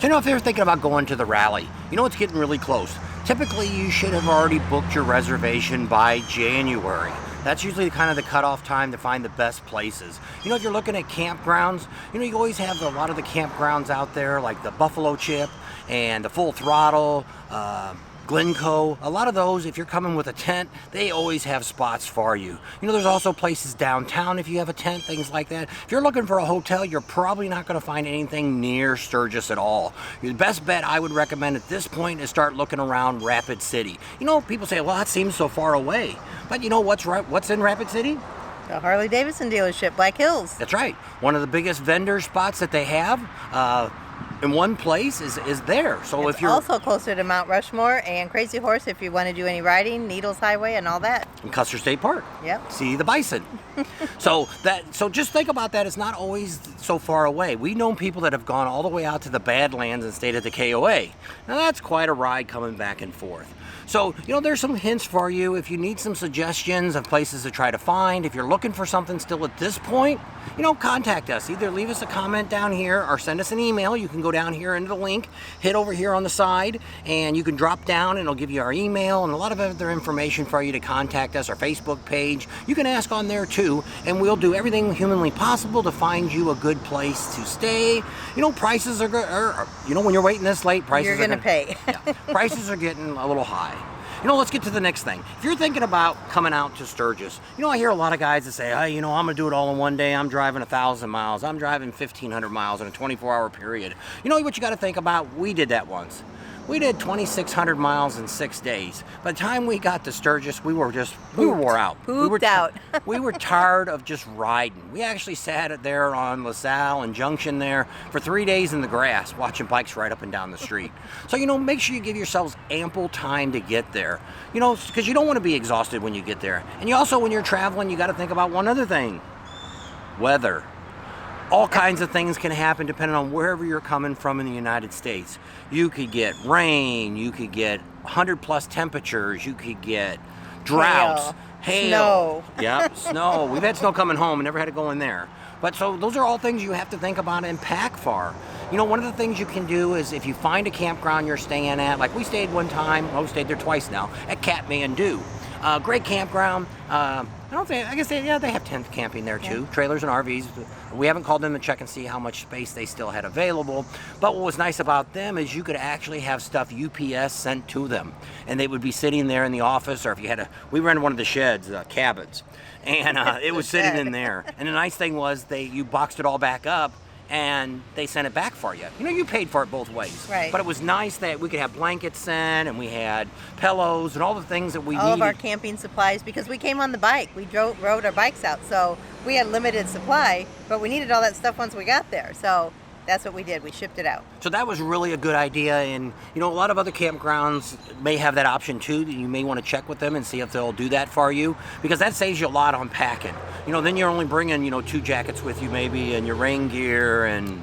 So if you're thinking about going to the rally, it's getting really close. Typically, you should have already booked your reservation by January. That's usually kind of the cutoff time to find the best places. If you're looking at campgrounds, you always have a lot of the campgrounds out there, like the Buffalo Chip and the Full Throttle, Glencoe. A lot of those, if you're coming with a tent, they always have spots for you. There's also places downtown if you have a tent, things like that. If you're looking for a hotel, you're probably not going to find anything near Sturgis at all. The best bet I would recommend at this point is start looking around Rapid City. People say, well, that seems so far away. But what's in Rapid City? The Harley Davidson dealership, Black Hills. That's right. One of the biggest vendor spots that they have. In one place is there. So it's if you're also closer to Mount Rushmore and Crazy Horse if you want to do any riding, Needles Highway and all that. in Custer State Park. Yep. See the bison. So just think about that. It's not always so far away. We know people that have gone all the way out to the Badlands and stayed at the KOA. Now that's quite a ride coming back and forth. So, there's some hints for you if you need some suggestions of places to try to find. If you're looking for something still at this point, contact us. Either leave us a comment down here or send us an email. You can go down here into the link, hit over here on the side, and you can drop down and it'll give you our email and a lot of other information for you to contact us, our Facebook page. You can ask on there too, and we'll do everything humanly possible to find you a good place to stay. Prices are when you're waiting this late, prices you're gonna pay. Yeah, prices are getting a little high. Let's get to the next thing. If you're thinking about coming out to Sturgis, I hear a lot of guys that say, hey, I'm going to do it all in one day. I'm driving 1,000 miles. I'm driving 1,500 miles in a 24-hour period. What you got to think about? We did that once. We did 2,600 miles in 6 days. By the time we got to Sturgis, we were wore out. Pooped out. We were tired of just riding. We actually sat there on LaSalle and Junction there for 3 days in the grass, watching bikes right up and down the street. So, make sure you give yourselves ample time to get there. Because you don't want to be exhausted when you get there. And you also, when you're traveling, you got to think about one other thing. Weather. All kinds of things can happen depending on wherever you're coming from in the United States. You could get rain, you could get 100 plus temperatures, you could get droughts, hail. Snow. Yep, snow. We've had snow coming home and never had to go in there. But so those are all things you have to think about and pack for. One of the things you can do is if you find a campground you're staying at, like we stayed one time, we stayed there twice now, at Kathmandu. Great campground. I guess they have tent camping there too, yeah. Trailers and RVs. We haven't called them to check and see how much space they still had available. But what was nice about them is you could actually have stuff UPS sent to them. And they would be sitting there in the office, or if you had we rented one of the sheds, cabins. And it was sitting in there. And the nice thing was you boxed it all back up and they sent it back for you. You paid for it both ways. Right. But it was nice that we could have blankets sent and we had pillows and all the things that we needed. All of our camping supplies, because we came on the bike. We rode our bikes out, so we had limited supply, but we needed all that stuff once we got there. So that's what we did. We shipped it out. So that was really a good idea, and a lot of other campgrounds may have that option too. You may want to check with them and see if they'll do that for you, because that saves you a lot on packing. Then you're only bringing 2 jackets with you maybe, and your rain gear and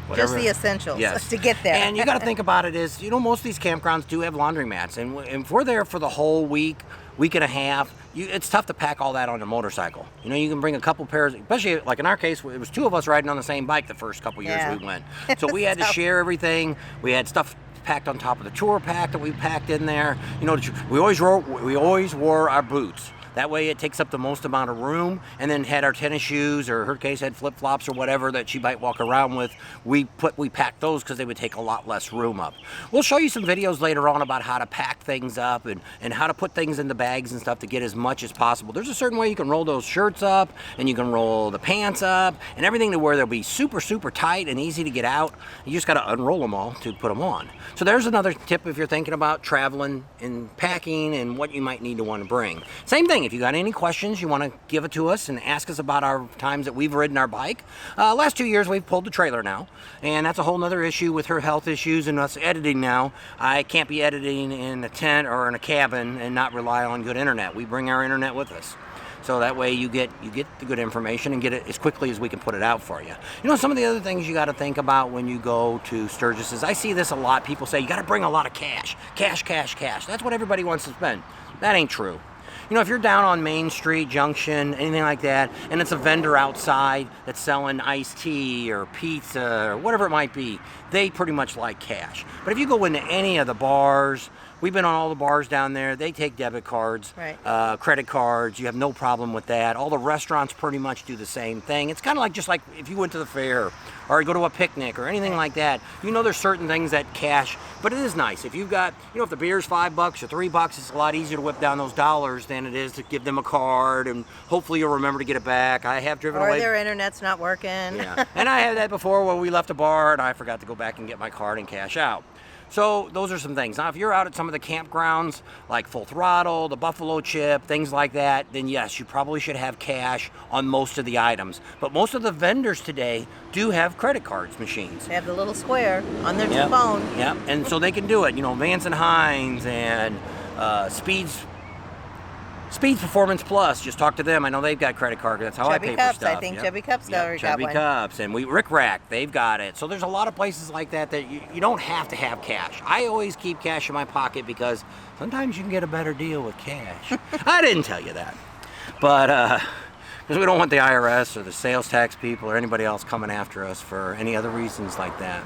whatever. Just the essentials. Yes. To get there. And you got to think about it is, most of these campgrounds do have laundromats, and if we're there for the whole week and a half, it's tough to pack all that on a motorcycle. You can bring a couple pairs, especially like in our case, it was 2 of us riding on the same bike the first couple years we went. So we had to share everything. We had stuff packed on top of the tour pack that we packed in there. We always wore our boots. That way it takes up the most amount of room, and then had our tennis shoes, or her case had flip-flops or whatever that she might walk around with. We packed those because they would take a lot less room up. We'll show you some videos later on about how to pack things up and how to put things in the bags and stuff to get as much as possible. There's a certain way you can roll those shirts up, and you can roll the pants up, and everything to where they'll be super, super tight and easy to get out. You just got to unroll them all to put them on. So there's another tip if you're thinking about traveling and packing and what you might need to want to bring. Same thing. If you got any questions, you want to give it to us and ask us about our times that we've ridden our bike. Last 2 years we've pulled the trailer now, and that's a whole nother issue with her health issues and us editing now. I can't be editing in a tent or in a cabin and not rely on good internet. We bring our internet with us. So that way you get the good information and get it as quickly as we can put it out for you. Some of the other things you got to think about when you go to Sturgis is, I see this a lot. People say you got to bring a lot of cash. Cash, cash, cash. That's what everybody wants to spend. That ain't true. You know, if you're down on Main Street, Junction, anything like that, and it's a vendor outside that's selling iced tea or pizza or whatever it might be, they pretty much like cash. But if you go into any of the bars, we've been on all the bars down there, they take debit cards, right. Credit cards, you have no problem with that. All the restaurants pretty much do the same thing. It's kind of like just like if you went to the fair or you go to a picnic or anything like that, you know there's certain things that cash, but it is nice. If you've got, you know, if the beer's $5 or $3, it's a lot easier to whip down those dollars than it is to give them a card, and hopefully you'll remember to get it back. I have driven away. Or their internet's not working. Yeah, and I had that before where we left a bar and I forgot to go back and get my card and cash out. So those are some things. Now, if you're out at some of the campgrounds, like Full Throttle, the Buffalo Chip, things like that, then yes, you probably should have cash on most of the items. But most of the vendors today do have credit cards machines. They have the little square on their Yep. phone. Yep, and so they can do it. You know, Vance and Hines and Speeds Performance Plus, just talk to them. I know they've got credit card. That's how Chubby I pay Cups, for stuff. I think Yep. Chubby Cups already got Chubby one. Cups, and Rick Rack, they've got it. So there's a lot of places like that that you don't have to have cash. I always keep cash in my pocket because sometimes you can get a better deal with cash. I didn't tell you that, but because we don't want the IRS or the sales tax people or anybody else coming after us for any other reasons like that.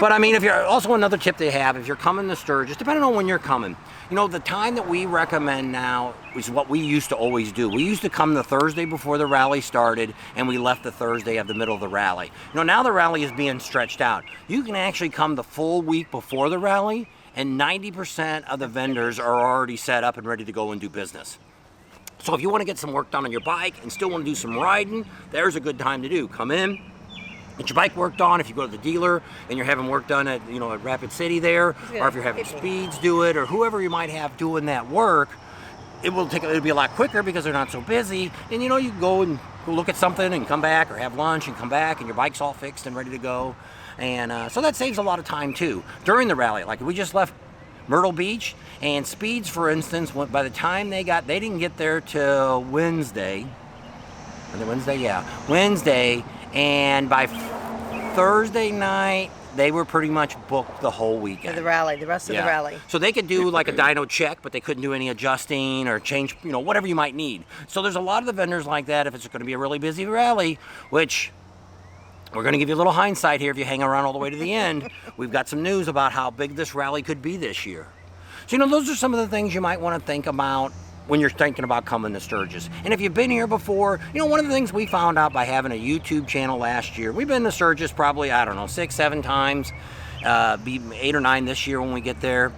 But I mean, if you're also another tip they have, if you're coming to Sturgis, depending on when you're coming, you know, the time that we recommend now is what we used to always do. We used to come the Thursday before the rally started, and we left the Thursday of the middle of the rally. You know, now the rally is being stretched out. You can actually come the full week before the rally, and 90% of the vendors are already set up and ready to go and do business. So if you want to get some work done on your bike and still want to do some riding, there's a good time to do. Come in, get your bike worked on. If you go to the dealer and you're having work done at, you know, at Rapid City there, or if you're having Speeds do it, or whoever you might have doing that work, it'll be a lot quicker because they're not so busy. And you know, you can go and go look at something and come back, or have lunch and come back, and your bike's all fixed and ready to go. And so that saves a lot of time too during the rally. Like we just left Myrtle Beach, and Speeds, for instance, by the time they didn't get there till Wednesday. Was it Wednesday? Yeah, Wednesday. And by Thursday night, they were pretty much booked the whole weekend. For the rally, the rest of the rally. So they could do like a dyno check, but they couldn't do any adjusting or change, you know, whatever you might need. So there's a lot of the vendors like that if it's going to be a really busy rally, which we're going to give you a little hindsight here if you hang around all the way to the end. We've got some news about how big this rally could be this year. So, you know, those are some of the things you might want to think about when you're thinking about coming to Sturgis. And if you've been here before, you know, one of the things we found out by having a YouTube channel last year, we've been to Sturgis probably, I don't know, 6, 7 times, be 8 or 9 this year when we get there.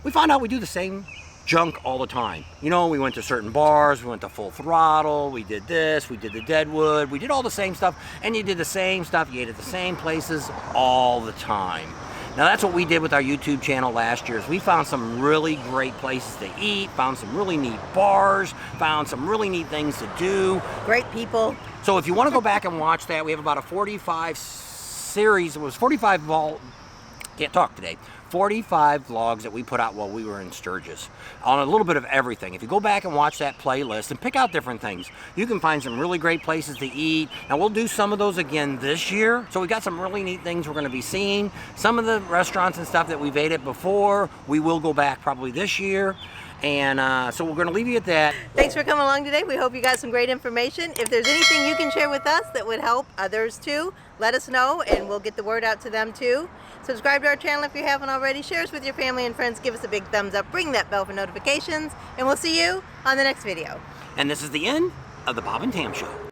We found out we do the same junk all the time. You know, we went to certain bars, we went to Full Throttle, we did this, we did the Deadwood, we did all the same stuff, and you did the same stuff, you ate at the same places all the time. Now that's what we did with our YouTube channel last year, is we found some really great places to eat, found some really neat bars, found some really neat things to do. Great people. So if you want to go back and watch that, we have about a 45 series, it was 45 can't talk today. 45 vlogs that we put out while we were in Sturgis on a little bit of everything. If you go back and watch that playlist and pick out different things, you can find some really great places to eat. Now we'll do some of those again this year. So we got some really neat things we're going to be seeing. Some of the restaurants and stuff that we've ate at before, we will go back probably this year. And so we're going to leave you at that. Thanks for coming along today. We hope you got some great information. If there's anything you can share with us that would help others too, let us know and we'll get the word out to them too. Subscribe to our channel if you haven't already. Share us with your family and friends. Give us a big thumbs up. Ring that bell for notifications. And we'll see you on the next video. And this is the end of the Bob and Tam Show.